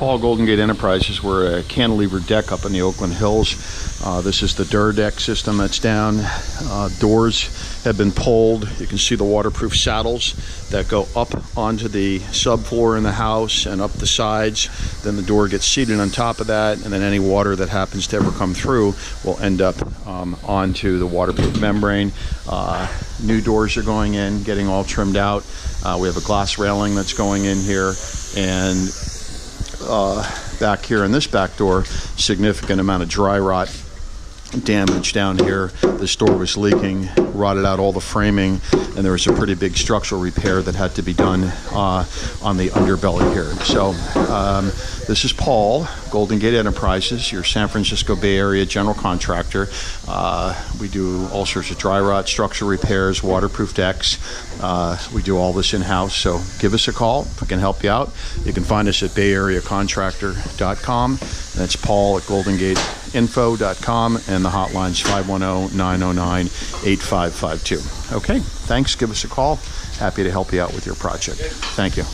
Paul, Golden Gate Enterprises. We're a cantilever deck up in the Oakland Hills. This is the Dur deck system that's down. Doors have been pulled. You can see the waterproof saddles that go up onto the subfloor in the house and up the sides. Then the door gets seated on top of that, and then any water that happens to ever come through will end up onto the waterproof membrane. New doors are going in, getting all trimmed out. We have a glass railing that's going in here, and back here in this back door, significant amount of dry rot damage down here. This door was leaking, rotted out all the framing, and there was a pretty big structural repair that had to be done on the underbelly here. So this is Paul, Golden Gate Enterprises, your San Francisco Bay Area general contractor. We do all sorts of dry rot, structural repairs, waterproof decks. We do all this in-house, so give us a call if we can help you out. You can find us at bayareacontractor.com. That's Paul at goldengateinfo.com, and the hotline's 510-909-8552. Okay, thanks. Give us a call. Happy to help you out with your project. Thank you.